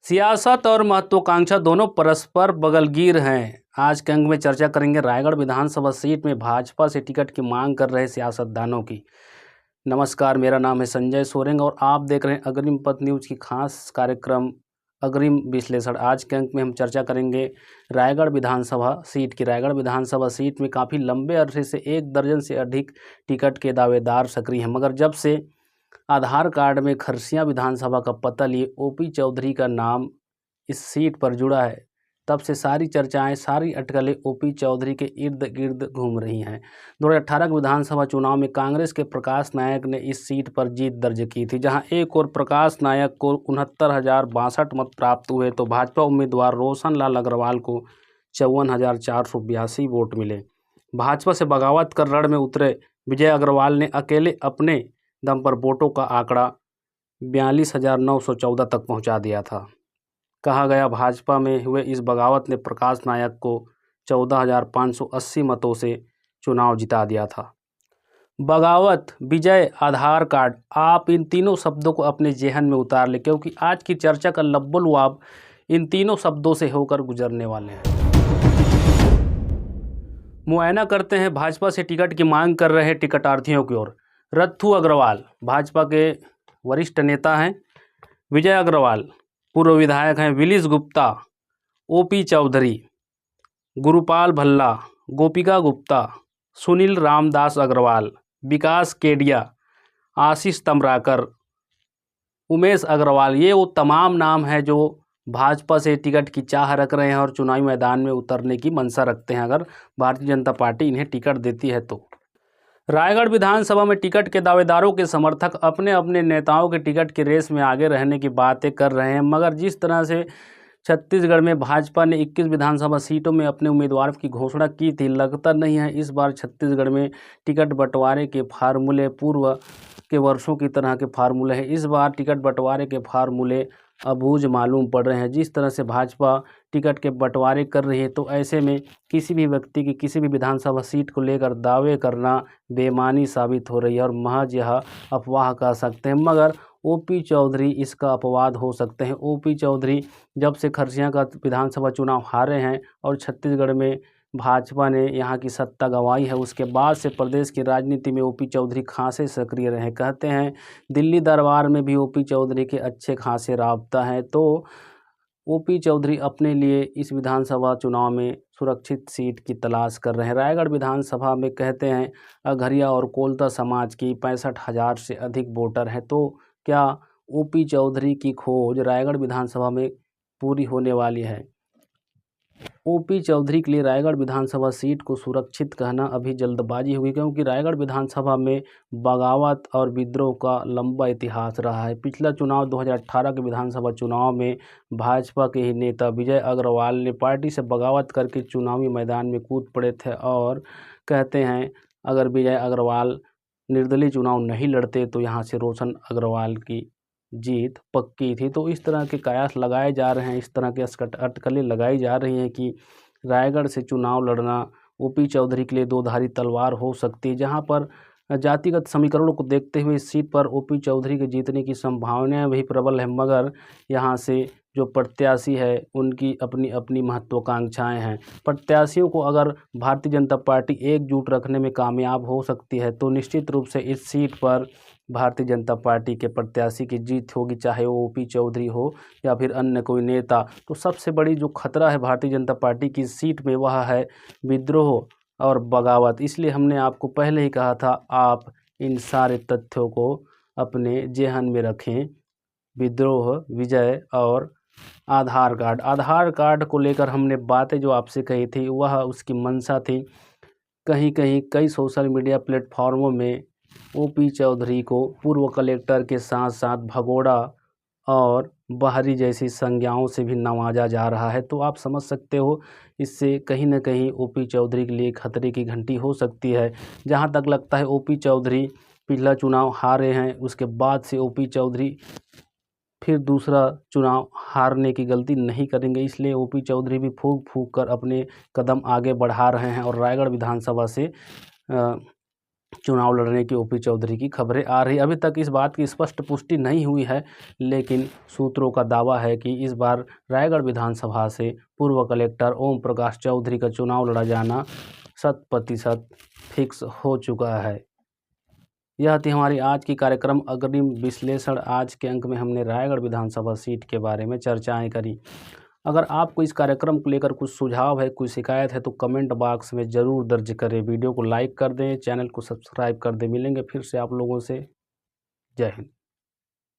सियासत और महत्वाकांक्षा दोनों परस्पर बगलगीर हैं। आज के अंक में चर्चा करेंगे रायगढ़ विधानसभा सीट में भाजपा से टिकट की मांग कर रहे सियासतदानों की। नमस्कार, मेरा नाम है संजय सोरेंग और आप देख रहे हैं अग्रिम पथ न्यूज़ की खास कार्यक्रम अग्रिम विश्लेषण। आज के अंक में हम चर्चा करेंगे रायगढ़ विधानसभा सीट की। रायगढ़ विधानसभा सीट में काफ़ी लंबे अरसे से 1 दर्जन से अधिक टिकट के दावेदार सक्रिय हैं, मगर जब से आधार कार्ड में खरसियां विधानसभा का पता लिए ओपी चौधरी का नाम इस सीट पर जुड़ा है, तब से सारी चर्चाएं, सारी अटकलें ओपी चौधरी के इर्द गिर्द घूम रही हैं। 2018 के विधानसभा चुनाव में कांग्रेस के प्रकाश नायक ने इस सीट पर जीत दर्ज की थी, जहां एक और प्रकाश नायक को 69,062 मत प्राप्त हुए तो भाजपा उम्मीदवार रोशन लाल अग्रवाल को 54,482 वोट मिले। भाजपा से बगावत कर रण में उतरे विजय अग्रवाल ने अकेले अपने दम पर वोटों का आंकड़ा 42,914 तक पहुंचा दिया था। कहा गया भाजपा में हुए इस बगावत ने प्रकाश नायक को 14,580 मतों से चुनाव जिता दिया था। बगावत, विजय, आधार कार्ड, आप इन तीनों शब्दों को अपने जेहन में उतार लें, क्योंकि आज की चर्चा का लब्बो-लुआब इन तीनों शब्दों से होकर गुजरने वाले हैं। मुआयना करते हैं भाजपा से टिकट की मांग कर रहे टिकटार्थियों की ओर। रत्थू अग्रवाल भाजपा के वरिष्ठ नेता हैं। विजय अग्रवाल पूर्व विधायक हैं। विलिस गुप्ता, ओपी चौधरी, गुरुपाल भल्ला, गोपिका गुप्ता, सुनील रामदास अग्रवाल, विकास केडिया, आशीष तमराकर, उमेश अग्रवाल, ये वो तमाम नाम हैं जो भाजपा से टिकट की चाह रख रहे हैं और चुनावी मैदान में उतरने की मंशा रखते हैं, अगर भारतीय जनता पार्टी इन्हें टिकट देती है तो। रायगढ़ विधानसभा में टिकट के दावेदारों के समर्थक अपने अपने नेताओं के टिकट की रेस में आगे रहने की बातें कर रहे हैं, मगर जिस तरह से छत्तीसगढ़ में भाजपा ने 21 विधानसभा सीटों में अपने उम्मीदवार की घोषणा की थी, लगता नहीं है इस बार छत्तीसगढ़ में टिकट बंटवारे के फार्मूले पूर्व के वर्षों की तरह के फार्मूले हैं। इस बार टिकट बंटवारे के फार्मूले अबूझ मालूम पड़ रहे हैं। जिस तरह से भाजपा टिकट के बंटवारे कर रही है, तो ऐसे में किसी भी व्यक्ति की किसी भी विधानसभा सीट को लेकर दावे करना बेईमानी साबित हो रही है और महज यह अफवाह कह सकते हैं, मगर ओपी चौधरी इसका अपवाद हो सकते हैं। ओपी चौधरी जब से खरसियां का विधानसभा चुनाव हारे हैं और छत्तीसगढ़ में भाजपा ने यहाँ की सत्ता गंवाई है, उसके बाद से प्रदेश की राजनीति में ओपी चौधरी खासे सक्रिय रहे। कहते हैं दिल्ली दरबार में भी ओपी चौधरी के अच्छे खासे राबता हैं, तो ओपी चौधरी अपने लिए इस विधानसभा चुनाव में सुरक्षित सीट की तलाश कर रहे हैं। रायगढ़ विधानसभा में कहते हैं अघरिया और कोलता समाज की 65,000 से अधिक वोटर हैं, तो क्या ओपी चौधरी की खोज रायगढ़ विधानसभा में पूरी होने वाली है? ओपी चौधरी के लिए रायगढ़ विधानसभा सीट को सुरक्षित कहना अभी जल्दबाजी हुई, क्योंकि रायगढ़ विधानसभा में बगावत और विद्रोह का लंबा इतिहास रहा है। पिछला चुनाव 2018 के विधानसभा चुनाव में भाजपा के ही नेता विजय अग्रवाल ने पार्टी से बगावत करके चुनावी मैदान में कूद पड़े थे और कहते हैं अगर विजय अग्रवाल निर्दलीय चुनाव नहीं लड़ते तो यहाँ से रोशन अग्रवाल की जीत पक्की थी। तो इस तरह के कयास लगाए जा रहे हैं, इस तरह के अटकलें लगाई जा रही हैं कि रायगढ़ से चुनाव लड़ना ओपी चौधरी के लिए दोधारी तलवार हो सकती है, जहां पर जातिगत समीकरणों को देखते हुए इस सीट पर ओपी चौधरी के जीतने की संभावनाएं भी प्रबल है, मगर यहां से जो प्रत्याशी है उनकी अपनी अपनी महत्वाकांक्षाएं हैं। प्रत्याशियों को अगर भारतीय जनता पार्टी एकजुट रखने में कामयाब हो सकती है तो निश्चित रूप से इस सीट पर भारतीय जनता पार्टी के प्रत्याशी की जीत होगी, चाहे वो ओपी चौधरी हो या फिर अन्य कोई नेता। तो सबसे बड़ी जो खतरा है भारतीय जनता पार्टी की सीट में वह है विद्रोह और बगावत। इसलिए हमने आपको पहले ही कहा था आप इन सारे तथ्यों को अपने जेहन में रखें। विद्रोह, विजय और आधार कार्ड को लेकर हमने बातें जो आपसे कही थी वह उसकी मंशा थी। कहीं कहीं कई सोशल मीडिया प्लेटफॉर्मों में ओपी चौधरी को पूर्व कलेक्टर के साथ साथ भगोड़ा और बाहरी जैसी संज्ञाओं से भी नवाजा जा रहा है, तो आप समझ सकते हो इससे कहीं ना कहीं ओपी चौधरी के लिए खतरे की घंटी हो सकती है। जहां तक लगता है ओपी चौधरी पिछला चुनाव हारे हैं, उसके बाद से ओपी चौधरी फिर दूसरा चुनाव हारने की गलती नहीं करेंगे, इसलिए ओपी चौधरी भी फूंक फूंक कर अपने कदम आगे बढ़ा रहे हैं और रायगढ़ विधानसभा से चुनाव लड़ने की ओपी चौधरी की खबरें आ रही। अभी तक इस बात की स्पष्ट पुष्टि नहीं हुई है, लेकिन सूत्रों का दावा है कि इस बार रायगढ़ विधानसभा से पूर्व कलेक्टर ओम प्रकाश चौधरी का चुनाव लड़ा जाना 100% फिक्स हो चुका है। यह थी हमारी आज की कार्यक्रम अग्रिम विश्लेषण। आज के अंक में हमने रायगढ़ विधानसभा सीट के बारे में चर्चाएं करी। अगर आपको इस कार्यक्रम को लेकर कुछ सुझाव है, कोई शिकायत है, तो कमेंट बॉक्स में ज़रूर दर्ज करें। वीडियो को लाइक कर दें, चैनल को सब्सक्राइब कर दें। मिलेंगे फिर से आप लोगों से। जय हिंद।